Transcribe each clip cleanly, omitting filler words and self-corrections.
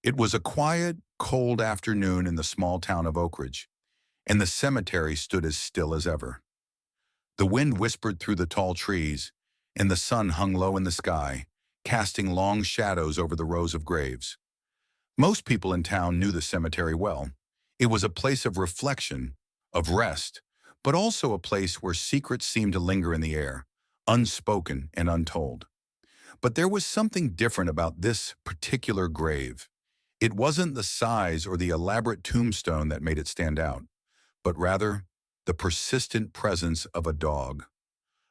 It was a quiet, cold afternoon in the small town of Oak Ridge, and the cemetery stood as still as ever. The wind whispered through the tall trees, and the sun hung low in the sky, casting long shadows over the rows of graves. Most people in town knew the cemetery well. It was a place of reflection, of rest, but also a place where secrets seemed to linger in the air, unspoken and untold. But there was something different about this particular grave. It wasn't the size or the elaborate tombstone that made it stand out, but rather the persistent presence of a dog.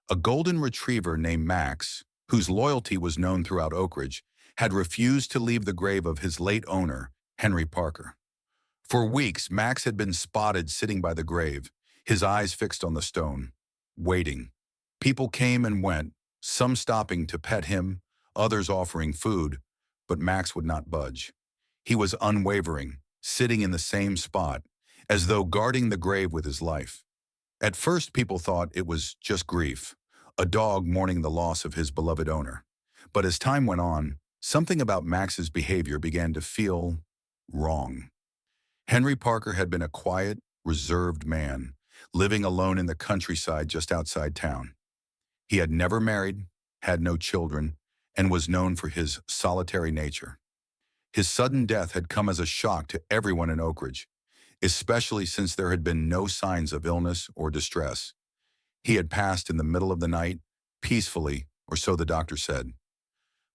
A golden retriever named Max, whose loyalty was known throughout Oak Ridge, had refused to leave the grave of his late owner, Henry Parker. For weeks, Max had been spotted sitting by the grave, his eyes fixed on the stone, waiting. People came and went, some stopping to pet him, others offering food, but Max would not budge. He was unwavering, sitting in the same spot, as though guarding the grave with his life. At first, people thought it was just grief, a dog mourning the loss of his beloved owner. But as time went on, something about Max's behavior began to feel wrong. Henry Parker had been a quiet, reserved man, living alone in the countryside just outside town. He had never married, had no children, and was known for his solitary nature. His sudden death had come as a shock to everyone in Oak Ridge, especially since there had been no signs of illness or distress. He had passed in the middle of the night, peacefully, or so the doctor said.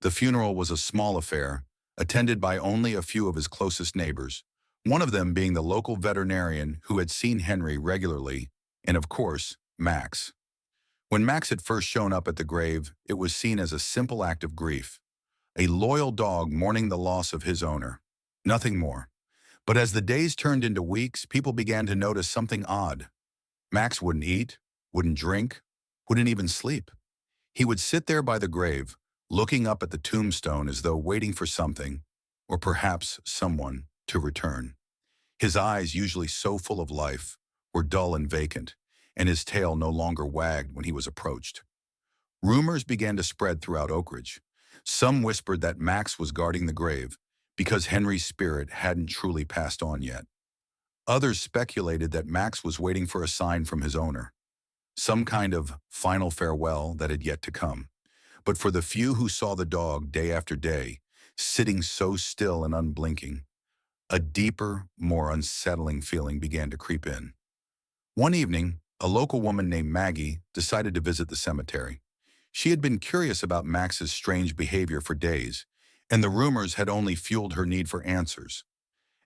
The funeral was a small affair, attended by only a few of his closest neighbors, one of them being the local veterinarian who had seen Henry regularly, and of course, Max. When Max had first shown up at the grave, it was seen as a simple act of grief, a loyal dog mourning the loss of his owner. Nothing more. But as the days turned into weeks, people began to notice something odd. Max wouldn't eat, wouldn't drink, wouldn't even sleep. He would sit there by the grave, looking up at the tombstone as though waiting for something, or perhaps someone, to return. His eyes, usually so full of life, were dull and vacant, and his tail no longer wagged when he was approached. Rumors began to spread throughout Oak Ridge. Some whispered that Max was guarding the grave because Henry's spirit hadn't truly passed on yet. Others speculated that Max was waiting for a sign from his owner, some kind of final farewell that had yet to come. But for the few who saw the dog day after day, sitting so still and unblinking, a deeper, more unsettling feeling began to creep in. One evening, a local woman named Maggie decided to visit the cemetery. She had been curious about Max's strange behavior for days, and the rumors had only fueled her need for answers.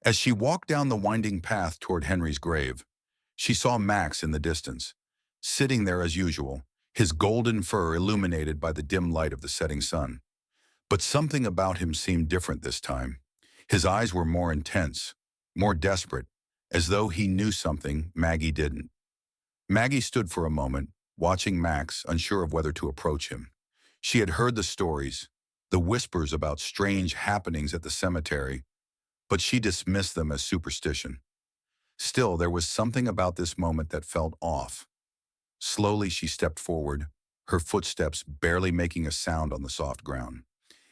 As she walked down the winding path toward Henry's grave, she saw Max in the distance, sitting there as usual, his golden fur illuminated by the dim light of the setting sun. But something about him seemed different this time. His eyes were more intense, more desperate, as though he knew something Maggie didn't. Maggie stood for a moment, watching Max, unsure of whether to approach him. She had heard the stories, the whispers about strange happenings at the cemetery, but she dismissed them as superstition. Still, there was something about this moment that felt off. Slowly, she stepped forward, her footsteps barely making a sound on the soft ground.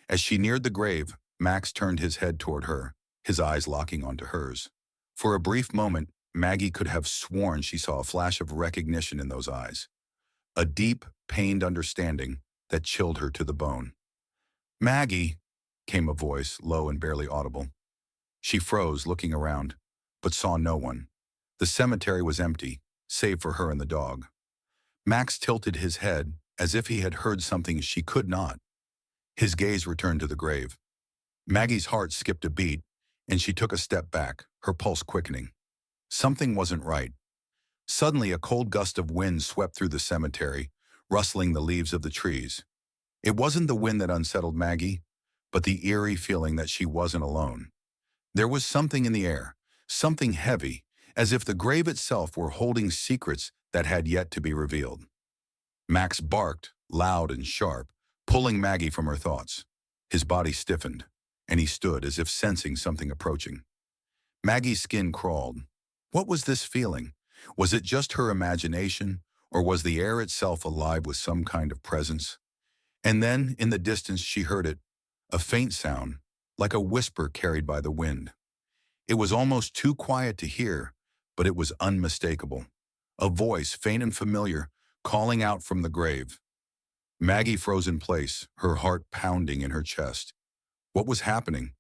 As she neared the grave, Max turned his head toward her, his eyes locking onto hers. For a brief moment, Maggie could have sworn she saw a flash of recognition in those eyes, a deep, pained understanding that chilled her to the bone. "Maggie," came a voice, low and barely audible. She froze, looking around, but saw no one. The cemetery was empty, save for her and the dog. Max tilted his head as if he had heard something she could not. His gaze returned to the grave. Maggie's heart skipped a beat, and she took a step back, her pulse quickening. Something wasn't right. Suddenly, a cold gust of wind swept through the cemetery, rustling the leaves of the trees. It wasn't the wind that unsettled Maggie, but the eerie feeling that she wasn't alone. There was something in the air, something heavy, as if the grave itself were holding secrets that had yet to be revealed. Max barked, loud and sharp, pulling Maggie from her thoughts. His body stiffened, and he stood as if sensing something approaching. Maggie's skin crawled. What was this feeling? Was it just her imagination, or was the air itself alive with some kind of presence? And then, in the distance, she heard it, a faint sound, like a whisper carried by the wind. It was almost too quiet to hear, but it was unmistakable. A voice, faint and familiar, calling out from the grave. Maggie froze in place, her heart pounding in her chest. What was happening?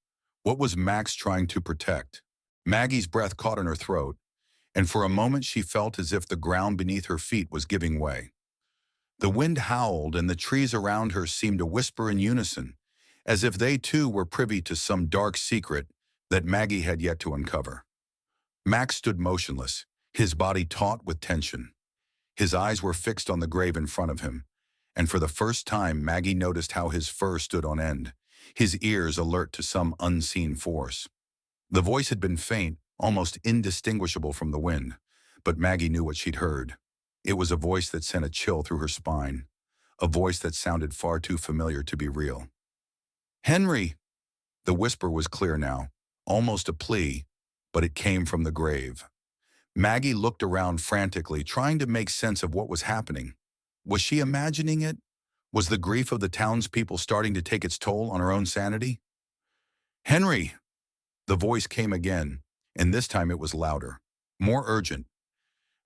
What was Max trying to protect? Maggie's breath caught in her throat, and for a moment she felt as if the ground beneath her feet was giving way. The wind howled, and the trees around her seemed to whisper in unison, as if they too were privy to some dark secret that Maggie had yet to uncover. Max stood motionless, his body taut with tension. His eyes were fixed on the grave in front of him, and for the first time Maggie noticed how his fur stood on end, his ears alert to some unseen force. The voice had been faint, almost indistinguishable from the wind, but Maggie knew what she'd heard. It was a voice that sent a chill through her spine, a voice that sounded far too familiar to be real. "Henry!" The whisper was clear now, almost a plea, but it came from the grave. Maggie looked around frantically, trying to make sense of what was happening. Was she imagining it? Was the grief of the townspeople starting to take its toll on her own sanity? "Henry!" The voice came again, and this time it was louder, more urgent.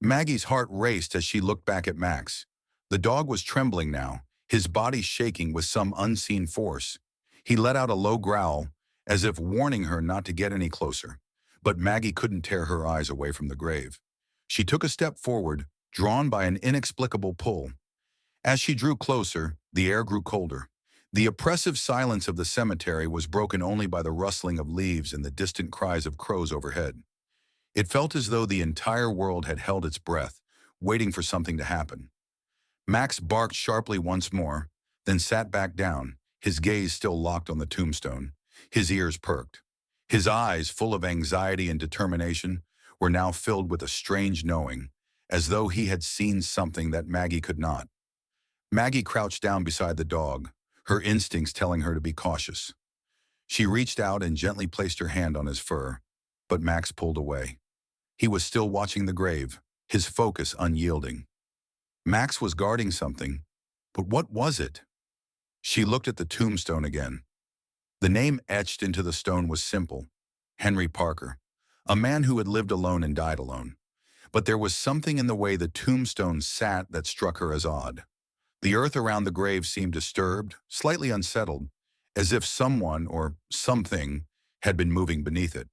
Maggie's heart raced as she looked back at Max. The dog was trembling now, his body shaking with some unseen force. He let out a low growl, as if warning her not to get any closer. But Maggie couldn't tear her eyes away from the grave. She took a step forward, drawn by an inexplicable pull. As she drew closer, the air grew colder. The oppressive silence of the cemetery was broken only by the rustling of leaves and the distant cries of crows overhead. It felt as though the entire world had held its breath, waiting for something to happen. Max barked sharply once more, then sat back down, his gaze still locked on the tombstone. His ears perked. His eyes, full of anxiety and determination, were now filled with a strange knowing, as though he had seen something that Maggie could not. Maggie crouched down beside the dog, her instincts telling her to be cautious. She reached out and gently placed her hand on his fur, but Max pulled away. He was still watching the grave, his focus unyielding. Max was guarding something, but what was it? She looked at the tombstone again. The name etched into the stone was simple: Henry Parker, a man who had lived alone and died alone. But there was something in the way the tombstone sat that struck her as odd. The earth around the grave seemed disturbed, slightly unsettled, as if someone or something had been moving beneath it.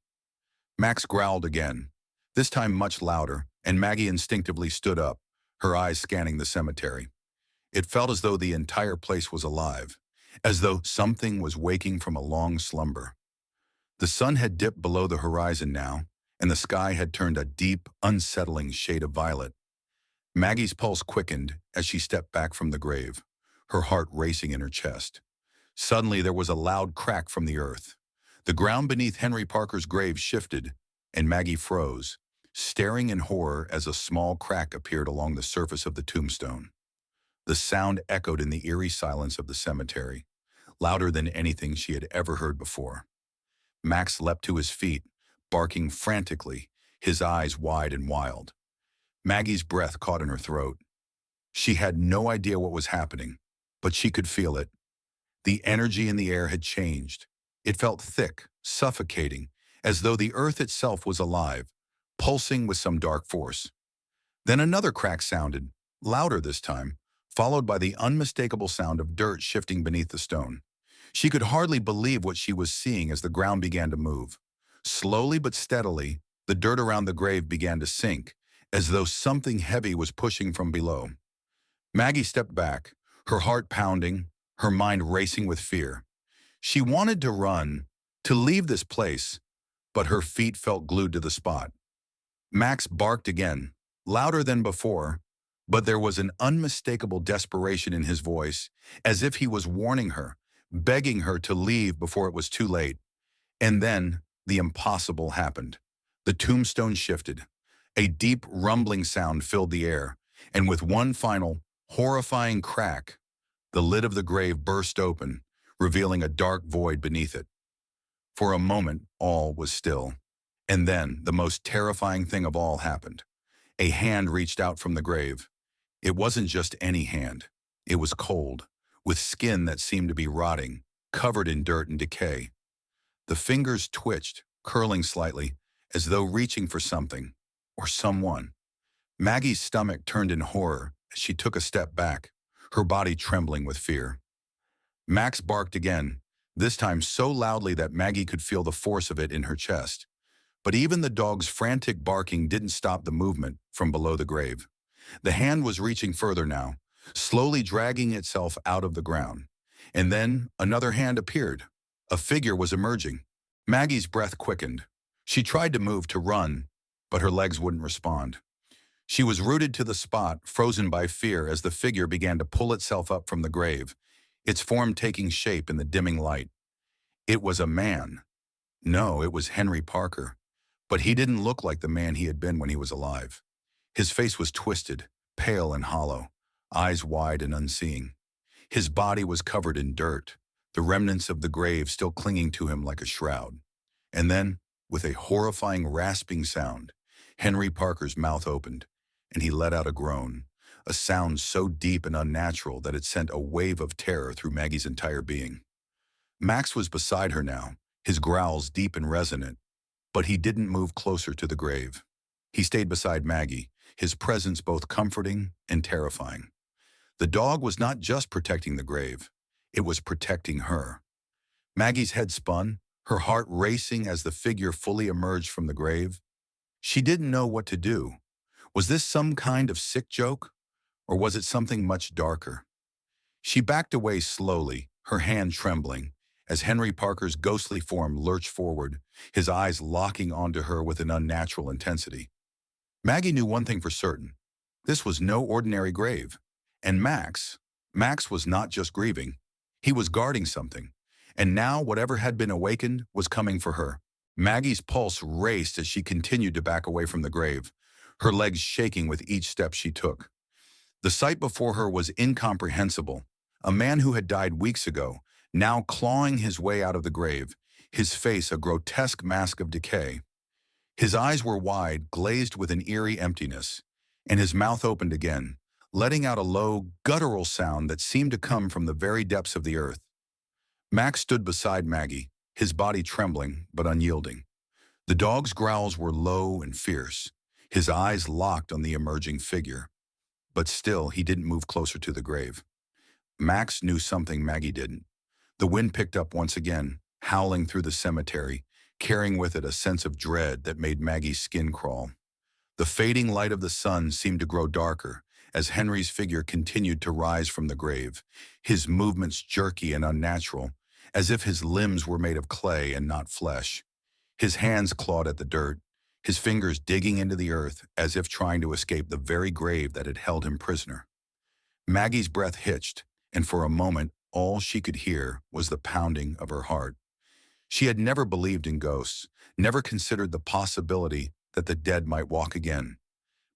Max growled again, this time much louder, and Maggie instinctively stood up, her eyes scanning the cemetery. It felt as though the entire place was alive, as though something was waking from a long slumber. The sun had dipped below the horizon now, and the sky had turned a deep, unsettling shade of violet. Maggie's pulse quickened as she stepped back from the grave, her heart racing in her chest. Suddenly there was a loud crack from the earth. The ground beneath Henry Parker's grave shifted, and Maggie froze, staring in horror as a small crack appeared along the surface of the tombstone. The sound echoed in the eerie silence of the cemetery, louder than anything she had ever heard before. Max leapt to his feet, barking frantically, his eyes wide and wild. Maggie's breath caught in her throat. She had no idea what was happening, but she could feel it. The energy in the air had changed. It felt thick, suffocating, as though the earth itself was alive, pulsing with some dark force. Then another crack sounded, louder this time, followed by the unmistakable sound of dirt shifting beneath the stone. She could hardly believe what she was seeing as the ground began to move. Slowly but steadily, the dirt around the grave began to sink, as though something heavy was pushing from below. Maggie stepped back, her heart pounding, her mind racing with fear. She wanted to run, to leave this place, but her feet felt glued to the spot. Max barked again, louder than before, but there was an unmistakable desperation in his voice, as if he was warning her, begging her to leave before it was too late. And then the impossible happened. The tombstone shifted. A deep rumbling sound filled the air, and with one final, horrifying crack, the lid of the grave burst open, revealing a dark void beneath it. For a moment, all was still. And then the most terrifying thing of all happened. A hand reached out from the grave. It wasn't just any hand. It was cold, with skin that seemed to be rotting, covered in dirt and decay. The fingers twitched, curling slightly, as though reaching for something, or someone. Maggie's stomach turned in horror as she took a step back, her body trembling with fear. Max barked again, this time so loudly that Maggie could feel the force of it in her chest. But even the dog's frantic barking didn't stop the movement from below the grave. The hand was reaching further now, slowly dragging itself out of the ground. And then another hand appeared. A figure was emerging. Maggie's breath quickened. She tried to move to run, but her legs wouldn't respond. She was rooted to the spot, frozen by fear as the figure began to pull itself up from the grave, its form taking shape in the dimming light. It was a man. No, it was Henry Parker. But he didn't look like the man he had been when he was alive. His face was twisted, pale and hollow, eyes wide and unseeing. His body was covered in dirt, the remnants of the grave still clinging to him like a shroud. And then, with a horrifying rasping sound, Henry Parker's mouth opened, and he let out a groan, a sound so deep and unnatural that it sent a wave of terror through Maggie's entire being. Max was beside her now, his growls deep and resonant, but he didn't move closer to the grave. He stayed beside Maggie, his presence both comforting and terrifying. The dog was not just protecting the grave, it was protecting her. Maggie's head spun, her heart racing as the figure fully emerged from the grave. She didn't know what to do. Was this some kind of sick joke, or was it something much darker? She backed away slowly, her hand trembling, as Henry Parker's ghostly form lurched forward, his eyes locking onto her with an unnatural intensity. Maggie knew one thing for certain. This was no ordinary grave. And Max was not just grieving. He was guarding something. And now whatever had been awakened was coming for her. Maggie's pulse raced as she continued to back away from the grave, her legs shaking with each step she took. The sight before her was incomprehensible. A man who had died weeks ago, now clawing his way out of the grave, his face a grotesque mask of decay. His eyes were wide, glazed with an eerie emptiness, and his mouth opened again, letting out a low, guttural sound that seemed to come from the very depths of the earth. Max stood beside Maggie, his body trembling but unyielding. The dog's growls were low and fierce, his eyes locked on the emerging figure. But still, he didn't move closer to the grave. Max knew something Maggie didn't. The wind picked up once again, howling through the cemetery, carrying with it a sense of dread that made Maggie's skin crawl. The fading light of the sun seemed to grow darker as Henry's figure continued to rise from the grave, his movements jerky and unnatural, as if his limbs were made of clay and not flesh. His hands clawed at the dirt, his fingers digging into the earth as if trying to escape the very grave that had held him prisoner. Maggie's breath hitched, and for a moment, all she could hear was the pounding of her heart. She had never believed in ghosts, never considered the possibility that the dead might walk again.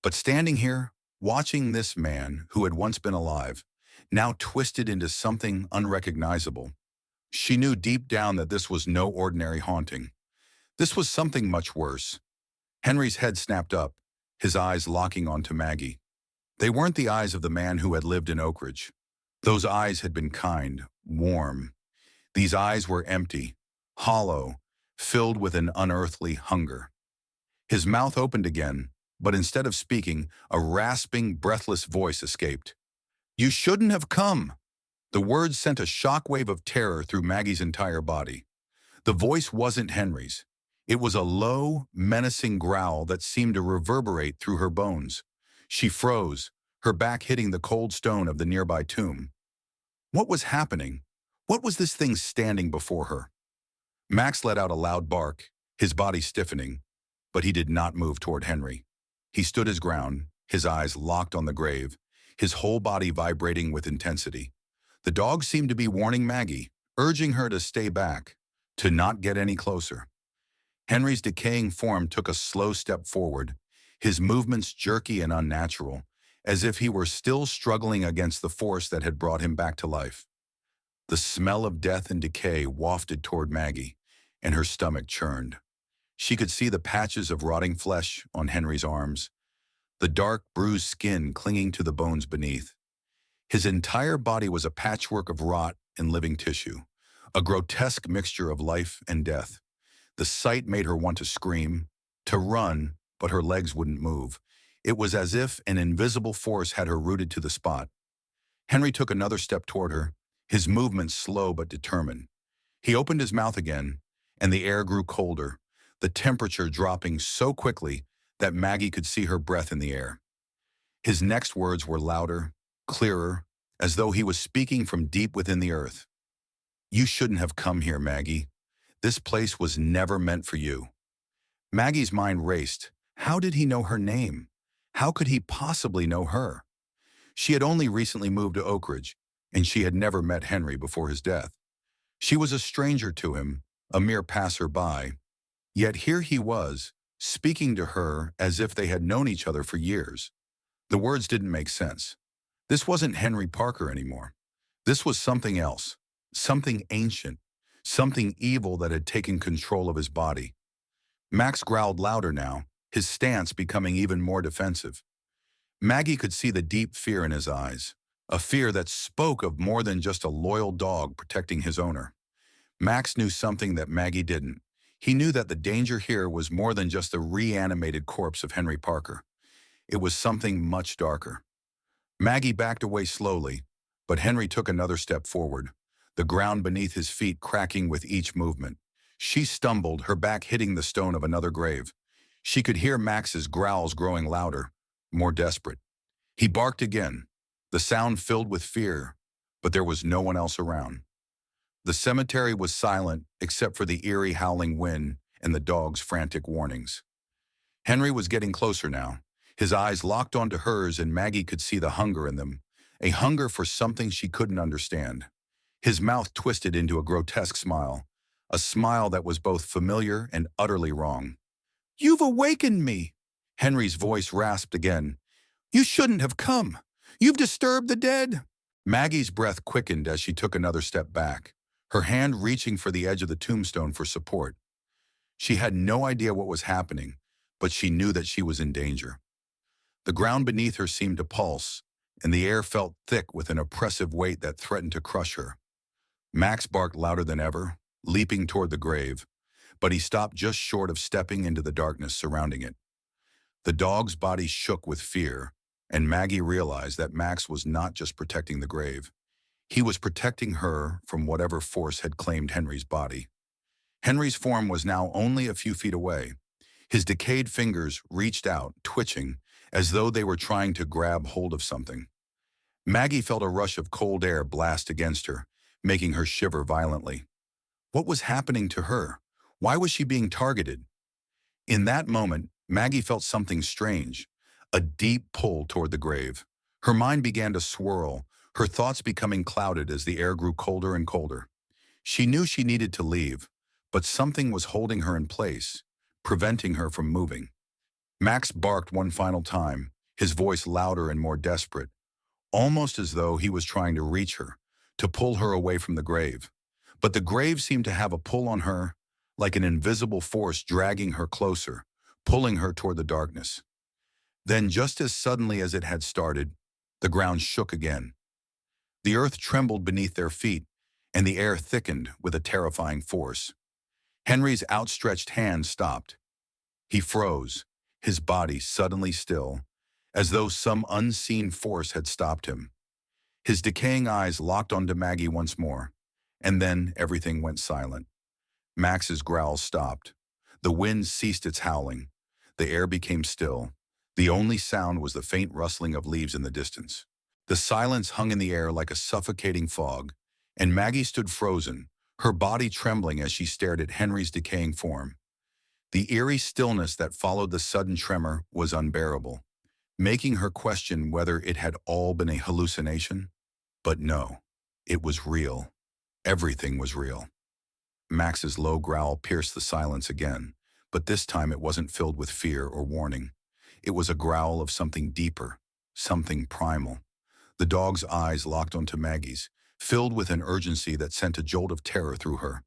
But standing here, watching this man who had once been alive, now twisted into something unrecognizable, she knew deep down that this was no ordinary haunting. This was something much worse. Henry's head snapped up, his eyes locking onto Maggie. They weren't the eyes of the man who had lived in Oak Ridge. Those eyes had been kind, warm. These eyes were empty, hollow, filled with an unearthly hunger. His mouth opened again, but instead of speaking, a rasping, breathless voice escaped. "You shouldn't have come." The words sent a shockwave of terror through Maggie's entire body. The voice wasn't Henry's. It was a low, menacing growl that seemed to reverberate through her bones. She froze, her back hitting the cold stone of the nearby tomb. What was happening? What was this thing standing before her? Max let out a loud bark, his body stiffening, but he did not move toward Henry. He stood his ground, his eyes locked on the grave, his whole body vibrating with intensity. The dog seemed to be warning Maggie, urging her to stay back, to not get any closer. Henry's decaying form took a slow step forward, his movements jerky and unnatural, as if he were still struggling against the force that had brought him back to life. The smell of death and decay wafted toward Maggie, and her stomach churned. She could see the patches of rotting flesh on Henry's arms, the dark, bruised skin clinging to the bones beneath. His entire body was a patchwork of rot and living tissue, a grotesque mixture of life and death. The sight made her want to scream, to run, but her legs wouldn't move. It was as if an invisible force had her rooted to the spot. Henry took another step toward her, his movements slow but determined. He opened his mouth again, and the air grew colder, the temperature dropping so quickly that Maggie could see her breath in the air. His next words were louder, clearer, as though he was speaking from deep within the earth. "You shouldn't have come here, Maggie. This place was never meant for you." Maggie's mind raced. How did he know her name? How could he possibly know her? She had only recently moved to Oak Ridge, and she had never met Henry before his death. She was a stranger to him, a mere passer-by. Yet here he was, speaking to her as if they had known each other for years. The words didn't make sense. This wasn't Henry Parker anymore. This was something else, something ancient, something evil that had taken control of his body. Max growled louder now, his stance becoming even more defensive. Maggie could see the deep fear in his eyes, a fear that spoke of more than just a loyal dog protecting his owner. Max knew something that Maggie didn't. He knew that the danger here was more than just the reanimated corpse of Henry Parker. It was something much darker. Maggie backed away slowly, but Henry took another step forward, the ground beneath his feet cracking with each movement. She stumbled, her back hitting the stone of another grave. She could hear Max's growls growing louder, more desperate. He barked again, the sound filled with fear, but there was no one else around. The cemetery was silent except for the eerie howling wind and the dog's frantic warnings. Henry was getting closer now, his eyes locked onto hers, and Maggie could see the hunger in them, a hunger for something she couldn't understand. His mouth twisted into a grotesque smile, a smile that was both familiar and utterly wrong. "You've awakened me," Henry's voice rasped again. "You shouldn't have come. You've disturbed the dead." Maggie's breath quickened as she took another step back, her hand reaching for the edge of the tombstone for support. She had no idea what was happening, but she knew that she was in danger. The ground beneath her seemed to pulse, and the air felt thick with an oppressive weight that threatened to crush her. Max barked louder than ever, leaping toward the grave, but he stopped just short of stepping into the darkness surrounding it. The dog's body shook with fear, and Maggie realized that Max was not just protecting the grave. He was protecting her from whatever force had claimed Henry's body. Henry's form was now only a few feet away. His decayed fingers reached out, twitching, as though they were trying to grab hold of something. Maggie felt a rush of cold air blast against her, making her shiver violently. What was happening to her? Why was she being targeted? In that moment, Maggie felt something strange, a deep pull toward the grave. Her mind began to swirl, her thoughts becoming clouded as the air grew colder and colder. She knew she needed to leave, but something was holding her in place, preventing her from moving. Max barked one final time, his voice louder and more desperate, almost as though he was trying to reach her, to pull her away from the grave. But the grave seemed to have a pull on her, like an invisible force dragging her closer, pulling her toward the darkness. Then, just as suddenly as it had started, the ground shook again. The earth trembled beneath their feet, and the air thickened with a terrifying force. Henry's outstretched hand stopped. He froze, his body suddenly still, as though some unseen force had stopped him. His decaying eyes locked onto Maggie once more, and then everything went silent. Max's growls stopped. The wind ceased its howling. The air became still. The only sound was the faint rustling of leaves in the distance. The silence hung in the air like a suffocating fog, and Maggie stood frozen, her body trembling as she stared at Henry's decaying form. The eerie stillness that followed the sudden tremor was unbearable, making her question whether it had all been a hallucination. But no, it was real. Everything was real. Max's low growl pierced the silence again, but this time it wasn't filled with fear or warning. It was a growl of something deeper, something primal. The dog's eyes locked onto Maggie's, filled with an urgency that sent a jolt of terror through her,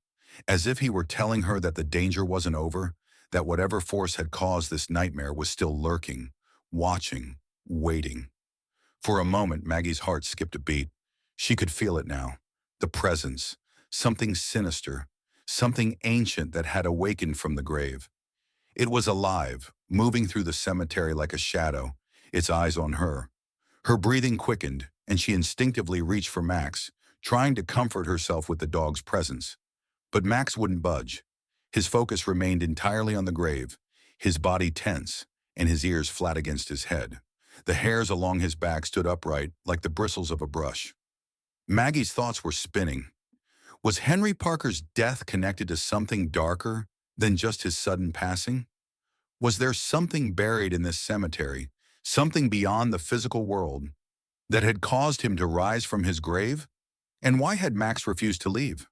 as if he were telling her that the danger wasn't over, that whatever force had caused this nightmare was still lurking, watching, waiting. For a moment, Maggie's heart skipped a beat. She could feel it now, the presence, something sinister, something ancient that had awakened from the grave. It was alive, moving through the cemetery like a shadow, its eyes on her. Her breathing quickened, and she instinctively reached for Max, trying to comfort herself with the dog's presence. But Max wouldn't budge. His focus remained entirely on the grave, his body tense, and his ears flat against his head. The hairs along his back stood upright like the bristles of a brush. Maggie's thoughts were spinning. Was Henry Parker's death connected to something darker than just his sudden passing? Was there something buried in this cemetery, something beyond the physical world, that had caused him to rise from his grave? And why had Max refused to leave?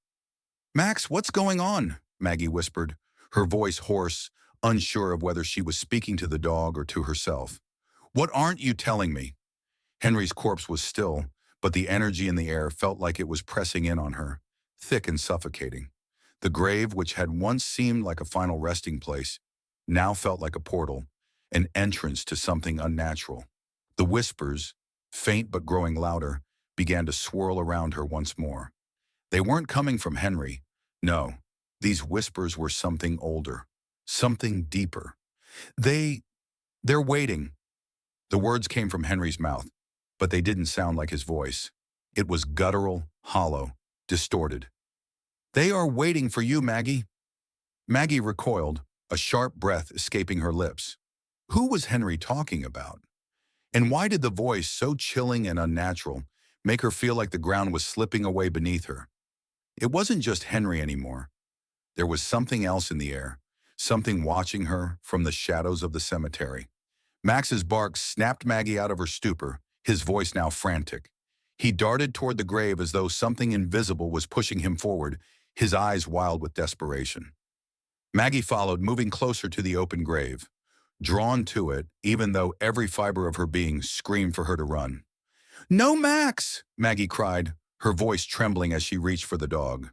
"Max, what's going on?" Maggie whispered, her voice hoarse, unsure of whether she was speaking to the dog or to herself. "What aren't you telling me?" Henry's corpse was still, but the energy in the air felt like it was pressing in on her, thick and suffocating. The grave, which had once seemed like a final resting place, now felt like a portal, an entrance to something unnatural. The whispers, faint but growing louder, began to swirl around her once more. They weren't coming from Henry. No, these whispers were something older, something deeper. They, they're waiting. The words came from Henry's mouth, but they didn't sound like his voice. It was guttural, hollow, distorted. "They are waiting for you, Maggie." Maggie recoiled, a sharp breath escaping her lips. Who was Henry talking about? And why did the voice, so chilling and unnatural, make her feel like the ground was slipping away beneath her? It wasn't just Henry anymore. There was something else in the air, something watching her from the shadows of the cemetery. Max's bark snapped Maggie out of her stupor, his voice now frantic. He darted toward the grave as though something invisible was pushing him forward, his eyes wild with desperation. Maggie followed, moving closer to the open grave, drawn to it, even though every fiber of her being screamed for her to run. "No, Max!" Maggie cried, her voice trembling as she reached for the dog.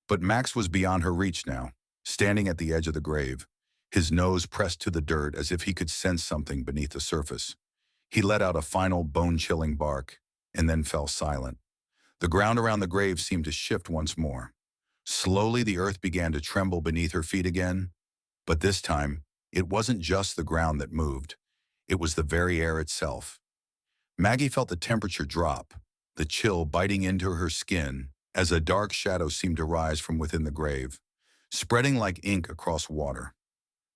But Max was beyond her reach now, standing at the edge of the grave, his nose pressed to the dirt as if he could sense something beneath the surface. He let out a final bone-chilling bark, and then fell silent. The ground around the grave seemed to shift once more. Slowly the earth began to tremble beneath her feet again, but this time, it wasn't just the ground that moved. It was the very air itself. Maggie felt the temperature drop, the chill biting into her skin as a dark shadow seemed to rise from within the grave, spreading like ink across water.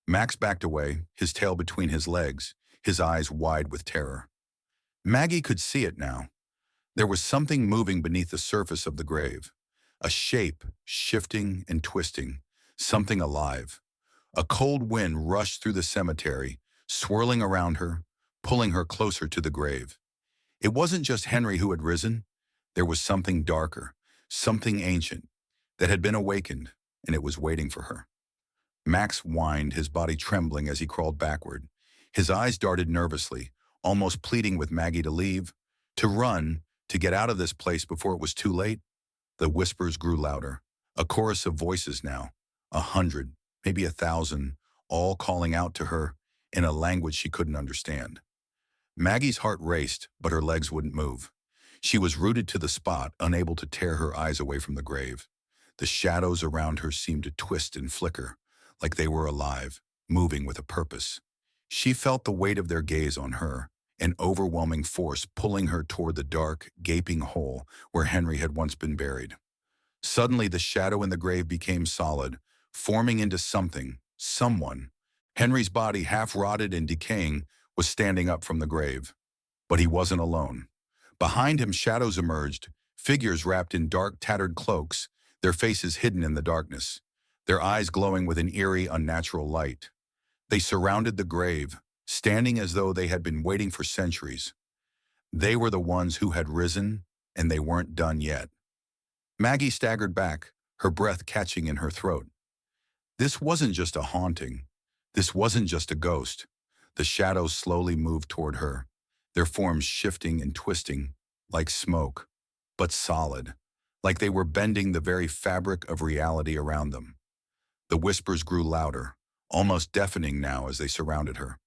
Max backed away, his tail between his legs, his eyes wide with terror. Maggie could see it now. There was something moving beneath the surface of the grave, a shape shifting and twisting, something alive. A cold wind rushed through the cemetery, swirling around her, pulling her closer to the grave. It wasn't just Henry who had risen. There was something darker, something ancient, that had been awakened, and it was waiting for her. Max whined, his body trembling as he crawled backward. His eyes darted nervously, almost pleading with Maggie to leave, to run, to get out of this place before it was too late. The whispers grew louder, a chorus of voices now, 100, maybe 1,000, all calling out to her in a language she couldn't understand. Maggie's heart raced, but her legs wouldn't move. She was rooted to the spot, unable to tear her eyes away from the grave. The shadows around her seemed to twist and flicker, like they were alive, moving with a purpose. She felt the weight of their gaze on her, an overwhelming force pulling her toward the dark, gaping hole where Henry had once been buried. Suddenly, the shadow in the grave became solid, forming into something, someone. Henry's body, half rotted and decaying, was standing up from the grave. But he wasn't alone. Behind him, shadows emerged, figures wrapped in dark, tattered cloaks, their faces hidden in the darkness, their eyes glowing with an eerie, unnatural light. They surrounded the grave, standing as though they had been waiting for centuries. They were the ones who had risen, and they weren't done yet. Maggie staggered back, her breath catching in her throat. This wasn't just a haunting. This wasn't just a ghost. The shadows slowly moved toward her, their forms shifting and twisting, like smoke, but solid, like they were bending the very fabric of reality around them. The whispers grew louder, almost deafening now as they surrounded her.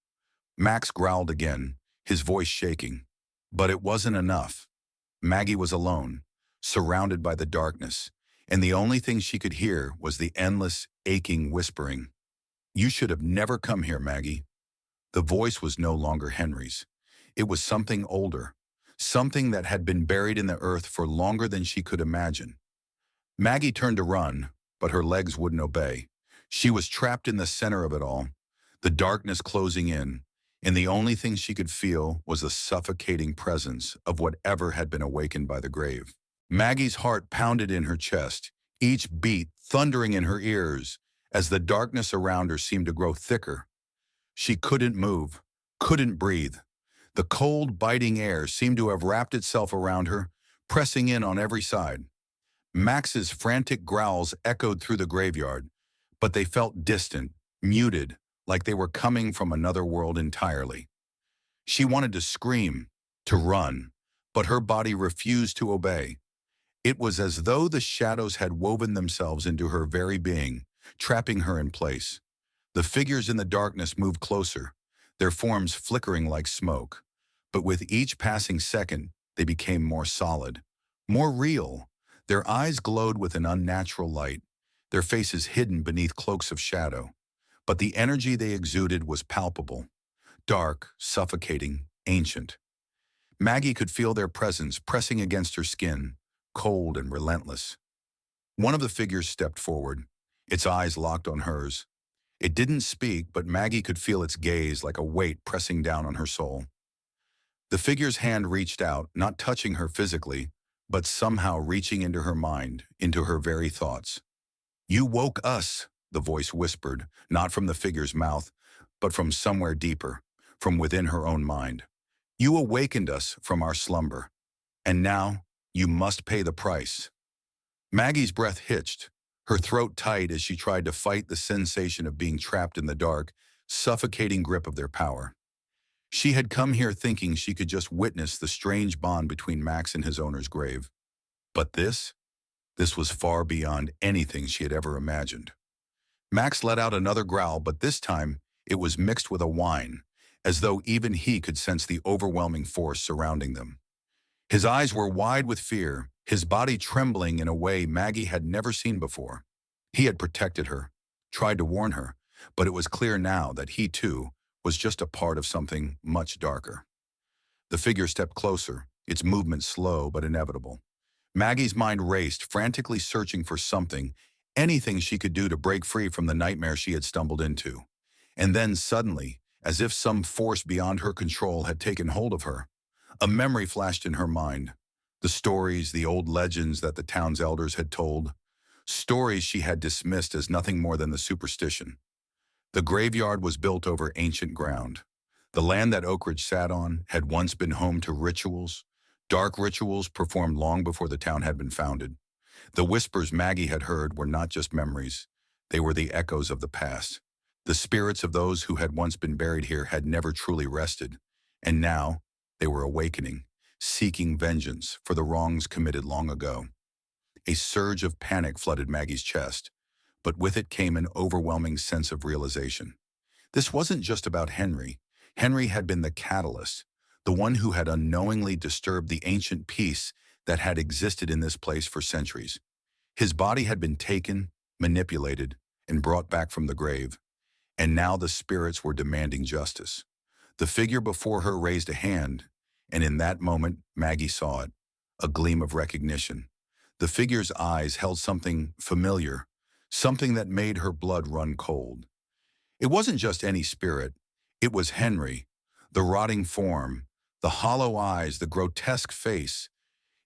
Max growled again, his voice shaking. But it wasn't enough. Maggie was alone, surrounded by the darkness, and the only thing she could hear was the endless, aching whispering. "You should have never come here, Maggie." The voice was no longer Henry's. It was something older, something that had been buried in the earth for longer than she could imagine. Maggie turned to run, but her legs wouldn't obey. She was trapped in the center of it all, the darkness closing in, and the only thing she could feel was the suffocating presence of whatever had been awakened by the grave. Maggie's heart pounded in her chest, each beat thundering in her ears as the darkness around her seemed to grow thicker. She couldn't move, couldn't breathe. The cold, biting air seemed to have wrapped itself around her, pressing in on every side. Max's frantic growls echoed through the graveyard, but they felt distant, muted, like they were coming from another world entirely. She wanted to scream, to run, but her body refused to obey. It was as though the shadows had woven themselves into her very being, trapping her in place. The figures in the darkness moved closer, their forms flickering like smoke. But with each passing second, they became more solid, more real. Their eyes glowed with an unnatural light, their faces hidden beneath cloaks of shadow. But the energy they exuded was palpable, dark, suffocating, ancient. Maggie could feel their presence pressing against her skin, cold and relentless. One of the figures stepped forward, its eyes locked on hers. It didn't speak, but Maggie could feel its gaze like a weight pressing down on her soul. The figure's hand reached out, not touching her physically, but somehow reaching into her mind, into her very thoughts. "You woke us," the voice whispered, not from the figure's mouth, but from somewhere deeper, from within her own mind. "You awakened us from our slumber. And now, you must pay the price." Maggie's breath hitched, her throat tight as she tried to fight the sensation of being trapped in the dark, suffocating grip of their power. She had come here thinking she could just witness the strange bond between Max and his owner's grave. But this was far beyond anything she had ever imagined. Max let out another growl, but this time it was mixed with a whine, as though even he could sense the overwhelming force surrounding them. His eyes were wide with fear, his body trembling in a way Maggie had never seen before. He had protected her, tried to warn her, but it was clear now that he, too, was just a part of something much darker. The figure stepped closer, its movement slow but inevitable. Maggie's mind raced, frantically searching for something, anything she could do to break free from the nightmare she had stumbled into. And then suddenly, as if some force beyond her control had taken hold of her, a memory flashed in her mind. The stories, the old legends that the town's elders had told. Stories she had dismissed as nothing more than the superstition. The graveyard was built over ancient ground. The land that Oak Ridge sat on had once been home to rituals, dark rituals performed long before the town had been founded. The whispers Maggie had heard were not just memories. They were the echoes of the past. The spirits of those who had once been buried here had never truly rested, and now they were awakening, seeking vengeance for the wrongs committed long ago. A surge of panic flooded Maggie's chest, but with it came an overwhelming sense of realization. This wasn't just about Henry. Henry had been the catalyst, the one who had unknowingly disturbed the ancient peace that had existed in this place for centuries. His body had been taken, manipulated, and brought back from the grave, and now the spirits were demanding justice. The figure before her raised a hand, and in that moment, Maggie saw it, a gleam of recognition. The figure's eyes held something familiar, something that made her blood run cold. It wasn't just any spirit. It was Henry, the rotting form, the hollow eyes, the grotesque face.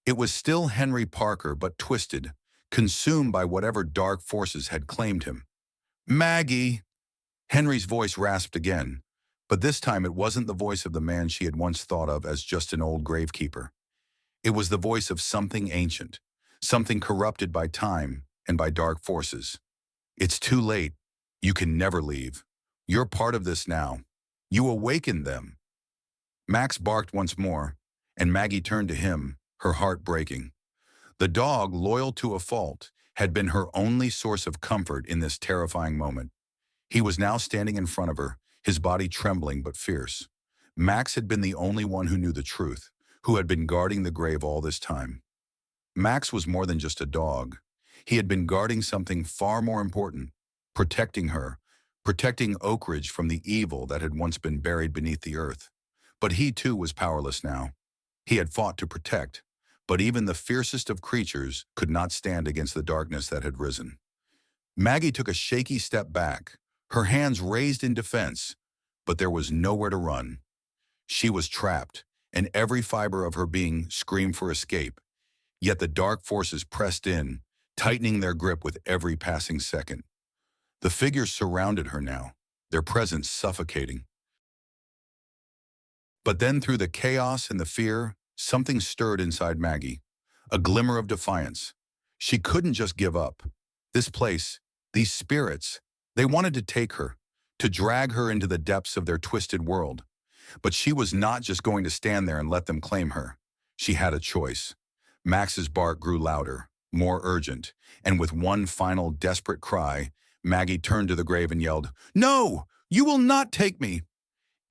It was still Henry Parker, but twisted, consumed by whatever dark forces had claimed him. "Maggie!" Henry's voice rasped again, but this time it wasn't the voice of the man she had once thought of as just an old gravekeeper. It was the voice of something ancient, something corrupted by time and by dark forces. "It's too late. You can never leave. You're part of this now. You awakened them." Max barked once more, and Maggie turned to him, her heart breaking. The dog, loyal to a fault, had been her only source of comfort in this terrifying moment. He was now standing in front of her, his body trembling but fierce. Max had been the only one who knew the truth, who had been guarding the grave all this time. Max was more than just a dog. He had been guarding something far more important, protecting her, protecting Oak Ridge from the evil that had once been buried beneath the earth. But he too was powerless now. He had fought to protect, but even the fiercest of creatures could not stand against the darkness that had risen. Maggie took a shaky step back, her hands raised in defense, but there was nowhere to run. She was trapped, and every fiber of her being screamed for escape. Yet the dark forces pressed in, tightening their grip with every passing second. The figures surrounded her now, their presence suffocating. But then through the chaos and the fear, something stirred inside Maggie, a glimmer of defiance. She couldn't just give up. This place, these spirits, they wanted to take her, to drag her into the depths of their twisted world. But she was not just going to stand there and let them claim her. She had a choice. Max's bark grew louder, more urgent, and with one final desperate cry, Maggie turned to the grave and yelled, "No! You will not take me!"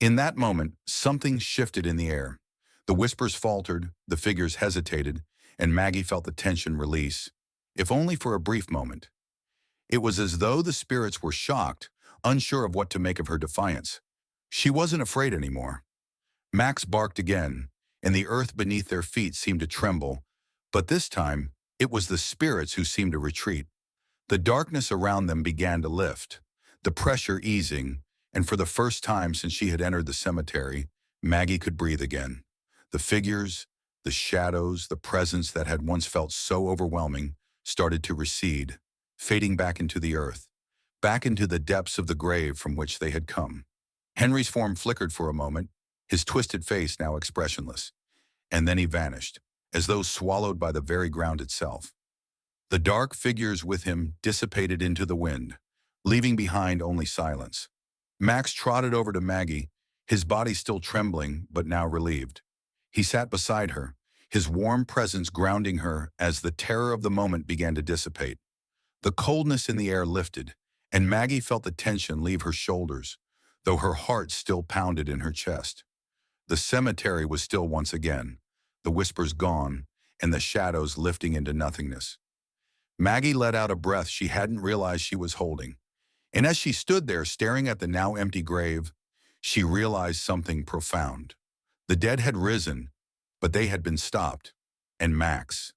In that moment, something shifted in the air. The whispers faltered, the figures hesitated, and Maggie felt the tension release, if only for a brief moment. It was as though the spirits were shocked, unsure of what to make of her defiance. She wasn't afraid anymore. Max barked again, and the earth beneath their feet seemed to tremble, but this time, it was the spirits who seemed to retreat. The darkness around them began to lift, the pressure easing, and for the first time since she had entered the cemetery, Maggie could breathe again. The figures, the shadows, the presence that had once felt so overwhelming started to recede, fading back into the earth, back into the depths of the grave from which they had come. Henry's form flickered for a moment, his twisted face now expressionless, and then he vanished, as though swallowed by the very ground itself. The dark figures with him dissipated into the wind, leaving behind only silence. Max trotted over to Maggie, his body still trembling but now relieved. He sat beside her, his warm presence grounding her as the terror of the moment began to dissipate. The coldness in the air lifted, and Maggie felt the tension leave her shoulders, though her heart still pounded in her chest. The cemetery was still once again, the whispers gone, and the shadows lifting into nothingness. Maggie let out a breath she hadn't realized she was holding, and as she stood there staring at the now empty grave, she realized something profound. The dead had risen, but they had been stopped. And Max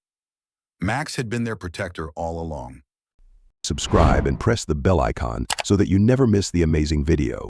had been their protector all along. Subscribe and press the bell icon so that you never miss the amazing video.